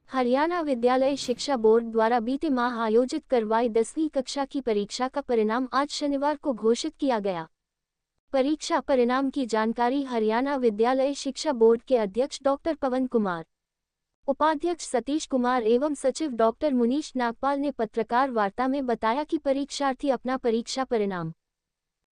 हरियाणा विद्यालय शिक्षा बोर्ड द्वारा बीते माह आयोजित करवाई 10वीं कक्षा की परीक्षा का परिणाम आज शनिवार को घोषित किया गया। परीक्षा परिणाम की जानकारी हरियाणा विद्यालय शिक्षा बोर्ड के अध्यक्ष डॉक्टर पवन कुमार, उपाध्यक्ष सतीश कुमार एवं सचिव डॉक्टर मुनीश नागपाल ने पत्रकार वार्ता में बताया कि परीक्षार्थी अपना परीक्षा परिणाम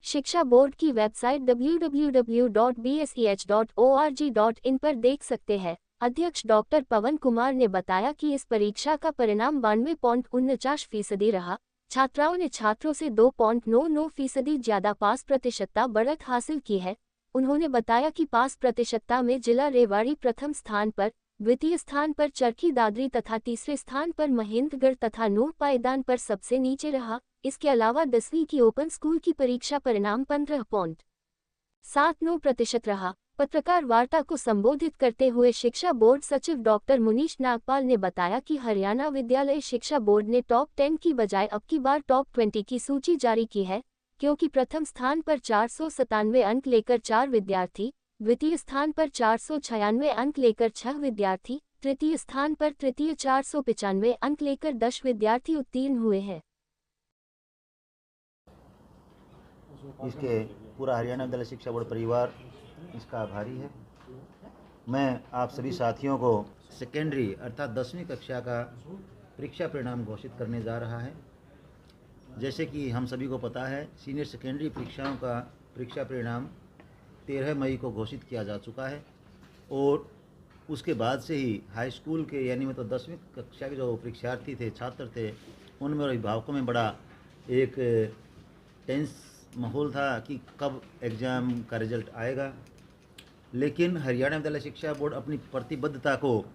शिक्षा बोर्ड की वेबसाइट www.bseh.org.in पर देख सकते हैं। अध्यक्ष डॉक्टर पवन कुमार ने बताया कि इस परीक्षा का परिणाम 92.49% रहा। छात्राओं ने छात्रों से 2.99% ज्यादा पास प्रतिशतता बढ़त हासिल की है। उन्होंने बताया कि पास प्रतिशतता में जिला रेवाड़ी प्रथम स्थान पर, द्वितीय स्थान पर चरखी दादरी तथा तीसरे स्थान पर महेंद्रगढ़ तथा नूर पायदान पर सबसे नीचे रहा। इसके अलावा 10वीं की ओपन स्कूल की परीक्षा परिणाम 15.79% रहा। पत्रकार वार्ता को संबोधित करते हुए शिक्षा बोर्ड सचिव डॉक्टर मुनीश नागपाल ने बताया कि हरियाणा विद्यालय शिक्षा बोर्ड ने टॉप 10 की बजाय अब की बार टॉप 20 की सूची जारी की है, क्योंकि प्रथम स्थान पर 497 अंक लेकर 4 विद्यार्थी, द्वितीय स्थान पर 496 अंक लेकर 6 विद्यार्थी, तृतीय स्थान पर तृतीय 495 अंक लेकर 10 विद्यार्थी उत्तीर्ण हुए हैं। इसके पूरा हरियाणा विद्यालय शिक्षा बोर्ड परिवार इसका आभारी है। मैं आप सभी साथियों को सेकेंडरी अर्थात 10वीं कक्षा का परीक्षा परिणाम घोषित करने जा रहा है। जैसे कि हम सभी को पता है, सीनियर सेकेंडरी परीक्षाओं का परीक्षा परिणाम 13 मई को घोषित किया जा चुका है और उसके बाद से ही हाई स्कूल के यानी मतलब 10वीं कक्षा के जो परीक्षार्थी थे, छात्र थे, उनमें और अभिभावकों में बड़ा एक टेंस माहौल था कि कब एग्ज़ाम का रिज़ल्ट आएगा। लेकिन हरियाणा विद्यालय शिक्षा बोर्ड अपनी प्रतिबद्धता को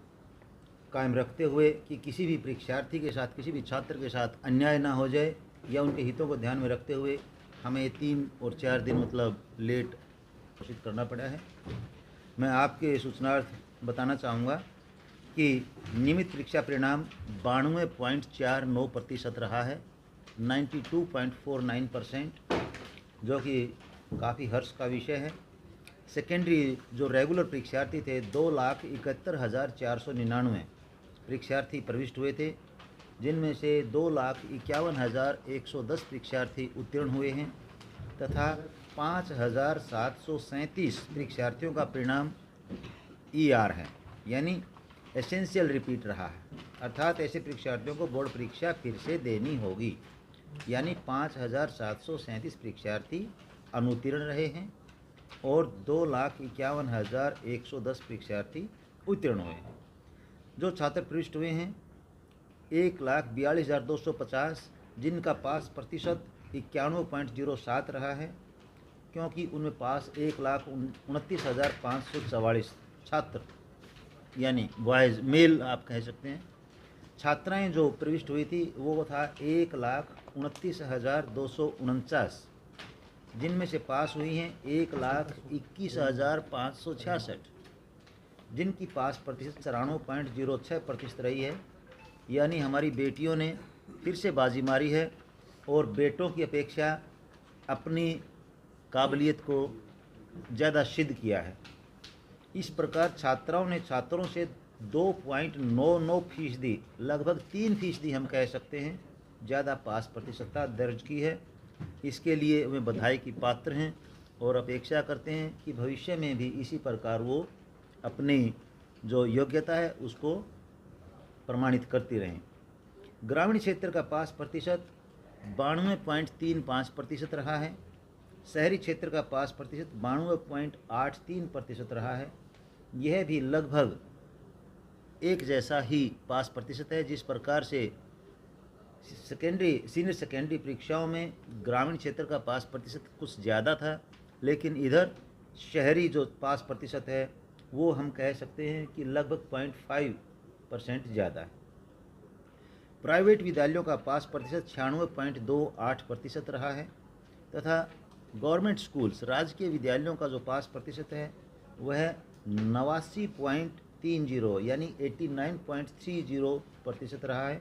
कायम रखते हुए कि किसी भी परीक्षार्थी के साथ, किसी भी छात्र के साथ अन्याय ना हो जाए या उनके हितों को ध्यान में रखते हुए हमें 3 और 4 दिन मतलब लेट घोषित करना पड़ा है। मैं आपके सूचनार्थ बताना चाहूँगा कि नियमित परीक्षा परिणाम 92.49% रहा है, 92.49%, जो कि काफ़ी हर्ष का विषय है। सेकेंडरी जो रेगुलर परीक्षार्थी थे 2,71,499 परीक्षार्थी प्रविष्ट हुए थे, जिनमें से 2,51,110 परीक्षार्थी उत्तीर्ण हुए हैं तथा 5,737 परीक्षार्थियों का परिणाम ER है, यानी एसेंशियल रिपीट रहा है। अर्थात ऐसे परीक्षार्थियों को बोर्ड परीक्षा फिर से देनी होगी, यानी 5,737 परीक्षार्थी अनुत्तीर्ण रहे हैं और 2,51,110 परीक्षार्थी उत्तीर्ण हुए हैं। जो छात्र प्रविष्ट हुए हैं 1,42,250, जिनका पास प्रतिशत 91.07 रहा है, क्योंकि उनमें पास 1,29,544 छात्र यानी बॉयज़ मेल आप कह सकते हैं। छात्राएं जो प्रविष्ट हुई थी वो था 1,29,249, जिनमें से पास हुई हैं 1,21,566, जिनकी पास प्रतिशत 94.06% रही है। यानी हमारी बेटियों ने फिर से बाजी मारी है और बेटों की अपेक्षा अपनी काबिलियत को ज़्यादा सिद्ध किया है। इस प्रकार छात्राओं ने छात्रों से 2.99%, लगभग 3% हम कह सकते हैं, ज़्यादा पास प्रतिशतता दर्ज की है। इसके लिए वे बधाई की पात्र हैं और अपेक्षा करते हैं कि भविष्य में भी इसी प्रकार वो अपनी जो योग्यता है उसको प्रमाणित करती रहें। ग्रामीण क्षेत्र का पास प्रतिशत 92.35% रहा है। शहरी क्षेत्र का पास प्रतिशत 92.83% रहा है। यह भी लगभग एक जैसा ही पास प्रतिशत है। जिस प्रकार से सीनियर सेकेंडरी परीक्षाओं में ग्रामीण क्षेत्र का पास प्रतिशत कुछ ज़्यादा था, लेकिन इधर शहरी जो पास प्रतिशत है वो हम कह सकते हैं कि लगभग 0.5% ज़्यादा है। प्राइवेट विद्यालयों का पास प्रतिशत 96.28% रहा है तथा गवर्नमेंट स्कूल्स राजकीय विद्यालयों का जो पास प्रतिशत है वह 89.30 यानी 89.30% रहा है।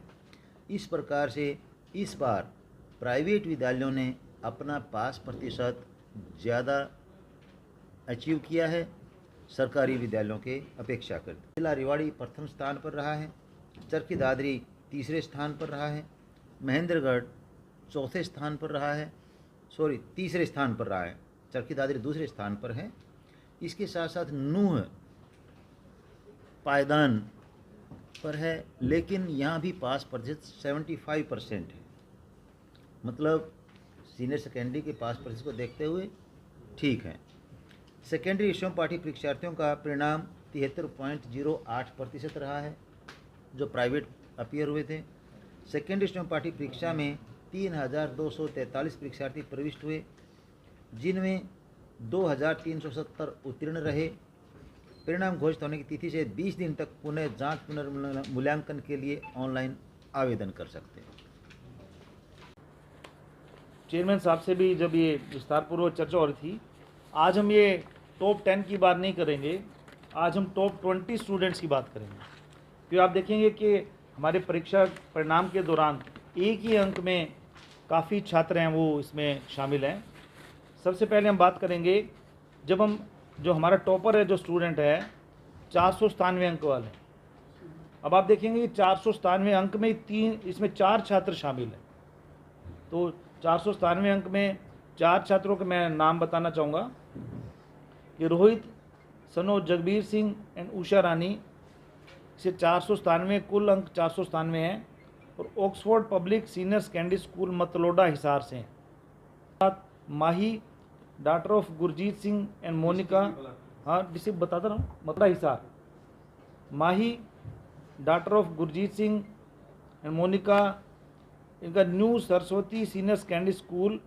इस प्रकार से इस बार प्राइवेट विद्यालयों ने अपना पास प्रतिशत ज़्यादा अचीव किया है सरकारी विद्यालयों के अपेक्षाकृत। जिला रेवाड़ी प्रथम स्थान पर रहा है, चरखी दादरी तीसरे स्थान पर रहा है, महेंद्रगढ़ चौथे स्थान पर रहा है, तीसरे स्थान पर रहा है, चरखी दादरी दूसरे स्थान पर है। इसके साथ साथ नूह पायदान पर है, लेकिन यहाँ भी पास प्रतिशत 75% है। मतलब सीनियर सेकेंडरी के पास प्रतिशत को देखते हुए ठीक है। सेकेंडरी विषयों पाठी परीक्षार्थियों का परिणाम 73.08% रहा है, जो प्राइवेट अपीयर हुए थे। सेकेंडरी विषयों पाठी परीक्षा में 3243 परीक्षार्थी प्रविष्ट हुए, जिनमें 2370 उत्तीर्ण रहे। परिणाम घोषित होने की तिथि से 20 दिन तक पुनः जांच पुनर्मूल्यांकन के लिए ऑनलाइन आवेदन कर सकते हैं। चेयरमैन साहब से भी जब ये विस्तारपूर्वक चर्चा हो रही थी, आज हम ये टॉप 10 की बात नहीं करेंगे, आज हम टॉप 20 स्टूडेंट्स की बात करेंगे। क्योंकि आप देखेंगे कि हमारे परीक्षा परिणाम के दौरान एक ही अंक में काफ़ी छात्र हैं वो इसमें शामिल हैं। सबसे पहले हम बात करेंगे, जब हम जो हमारा टॉपर है, जो स्टूडेंट है 497 अंक वाले। अब आप देखेंगे 497 अंक में इसमें 4 छात्र शामिल हैं। तो 497 अंक में 4 छात्रों के मैं नाम बताना चाहूँगा कि रोहित सनो जगबीर सिंह एंड उषा रानी से 497 कुल अंक 497 हैं, और Oxford public senior secondary school Matlauda Hisar से हैं। Mahi daughter of Gurjeet Singh and Monika, हाँ डिस्ट्रिक्ट बताता रहा हूँ, Matlauda Hisar. Mahi daughter of Gurjeet Singh and Monika, इनका new Saraswati senior secondary school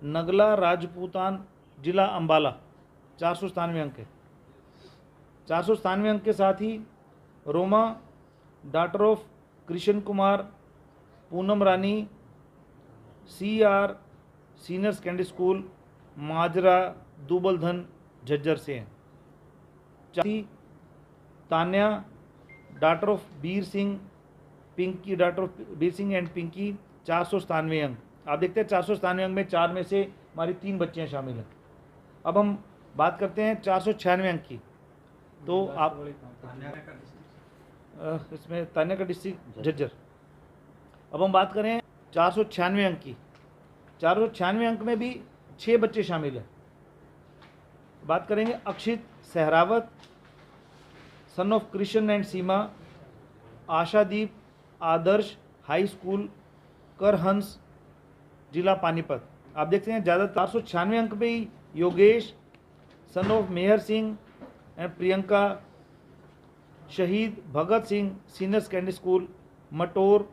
Nagla Rajputan जिला अंबाला, 497 अंक है। 497 अंक के साथ ही Roma daughter of Krishna Kumar Poonam Rani CR senior secondary school Majra Dubaldhan Jhajjar से हैं। Tanya daughter of Bir Singh, Pinky daughter of Bir Singh and Pinky, 497 अंक। आप देखते हैं 497 अंक में 4 में से हमारी 3 बच्चियाँ शामिल हैं। अब हम बात करते हैं 496 अंक की। तो आप इसमें तान्या का डिस्ट्रिक्ट झज्जर। अब हम बात करें 496 अंक की। 496 अंक में भी 6 बच्चे शामिल हैं। बात करेंगे Akshit Sehrawat son of Krishna and Seema, Ashadeep Adarsh high school Karhans जिला पानीपत। आप देखते हैं ज़्यादा 496 अंक पे ही Yogesh son of Mehar Singh and Priyanka Shaheed Bhagat Singh senior secondary school Mator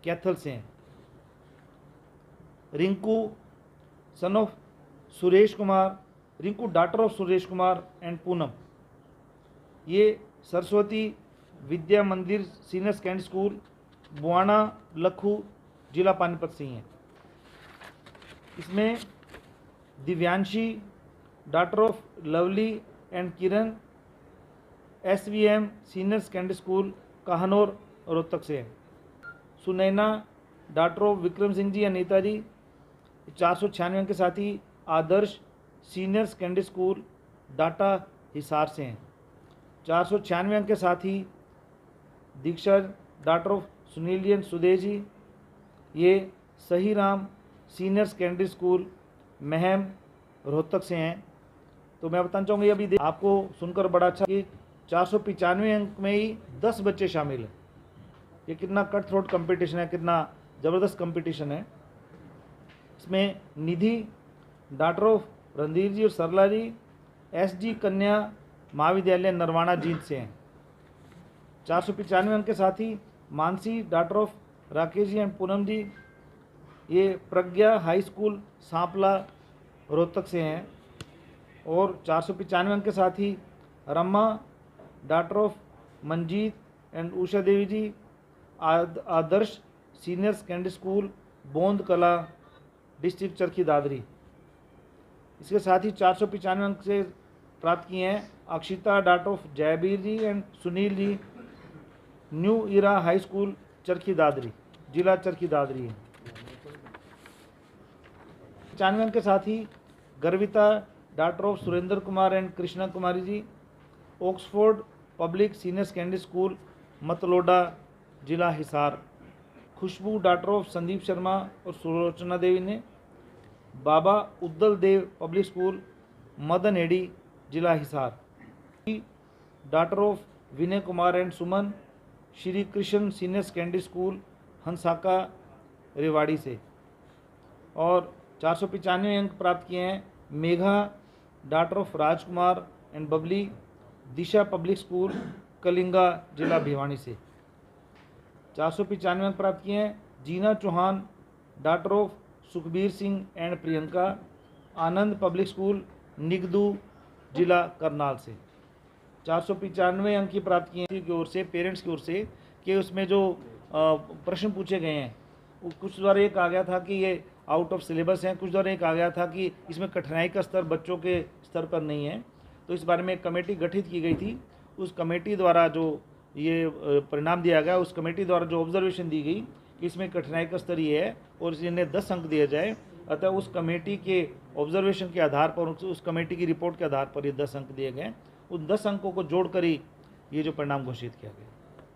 Kaithal से हैं। Rinku son of Suresh Kumar, Rinku daughter of Suresh Kumar and Poonam, ये Saraswati Vidya Mandir senior secondary school Buana Lakhu जिला पानीपत से ही हैं। इसमें Divyanshi daughter of Lovely and Kiran SVM senior secondary school Kahnaur Rohtak से है। सुनैना डॉटर ऑफ विक्रम सिंह जी अनीता जी, 496 अंक के साथ ही Adarsh senior secondary school Data Hisar से हैं। 496 अंक के साथ ही Diksha daughter of Sunil and Sudesh ji, ये Sahi Ram senior secondary school Meham Rohtak से हैं। तो मैं बताना चाहूँगा अभी आपको सुनकर बड़ा अच्छा कि 495 अंक में ही 10 बच्चे शामिल हैं। ये कितना कट थ्रोट कंपटीशन है, कितना ज़बरदस्त कंपटीशन है। इसमें निधि डॉटर ऑफ रणधीर जी और सरला जी SG कन्या महाविद्यालय नरवाना जींद से हैं। 495 अंक के साथ ही Mansi daughter of Rakesh ji and Poonam ji, ये प्रज्ञा हाई स्कूल सांपला रोहतक से हैं। और 495 अंक के साथ ही Rama daughter of Manjeet and Usha Devi ji, Adarsh senior secondary school Bond Kala district Charkhi Dadri. इसके साथ ही 495 अंक से प्राप्त किए हैं Akshita daughter of Jaibir ji and Sunil ji, new era high school Charkhi Dadri जिला चरखी दादरी है। 95 अंक के साथ ही Garvita daughter of Surendra Kumar and Krishna Kumari ji, Oxford public senior secondary school Matloda जिला हिसार। खुशबू डॉक्टर ऑफ संदीप शर्मा और सुलोचना देवी ने बाबा उद्दल देव पब्लिक स्कूल मदन हेड़ी जिला Hisar. Daughter of Vinay Kumar and Suman Shri Krishna senior secondary school Hansaka Rewari से। और 495 अंक प्राप्त किए हैं Megha daughter of Rajkumar and Babli Disha public school Kalinga जिला भिवानी से। 495 अंक प्राप्त किए हैं Jeena Chauhan daughter of Sukhbir Singh and Priyanka Anand public school Nigdu जिला करनाल से। 495 अंक की प्राप्त किए हैं की ओर से, पेरेंट्स की ओर से, कि उसमें जो प्रश्न पूछे गए हैं कुछ द्वारा एक आ गया था कि ये आउट ऑफ सिलेबस हैं, कुछ द्वारा एक आ गया था कि इसमें कठिनाई का स्तर बच्चों के स्तर पर नहीं है। तो इस बारे में एक कमेटी गठित की गई थी। उस कमेटी द्वारा जो ये परिणाम दिया गया, उस कमेटी द्वारा जो ऑब्जर्वेशन दी गई कि इसमें कठिनाई का स्तर ये है और इन्हें 10 अंक दिया जाए, अतः उस कमेटी के ऑब्जर्वेशन के आधार पर, उस कमेटी की रिपोर्ट के आधार पर ये 10 अंक दिए गए। उन 10 अंकों को जोड़कर ही ये जो परिणाम घोषित किया गया।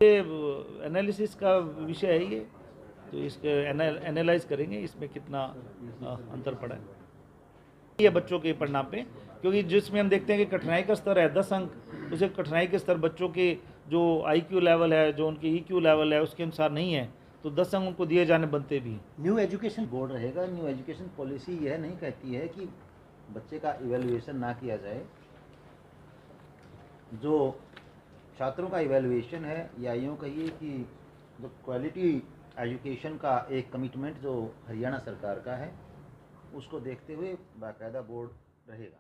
ये एनालिसिस का विषय है ये, तो इसके एनालाइज करेंगे इसमें कितना अंतर पड़ा है ये बच्चों के परिणाम पे, क्योंकि जिसमें हम देखते हैं कि कठिनाई का स्तर है 10 अंक, उसे कठिनाई के स्तर बच्चों के जो IQ लेवल है, जो उनके EQ लेवल है, उसके अनुसार नहीं है, तो 10 अंक उनको दिए जाने बनते भी। न्यू एजुकेशन बोर्ड रहेगा। न्यू एजुकेशन पॉलिसी यह नहीं कहती है कि बच्चे का इवैल्यूएशन ना किया जाए। जो छात्रों का इवैल्यूएशन है, या यूँ कहिए कि जो क्वालिटी एजुकेशन का एक कमिटमेंट जो हरियाणा सरकार का है, उसको देखते हुए बाकायदा बोर्ड रहेगा।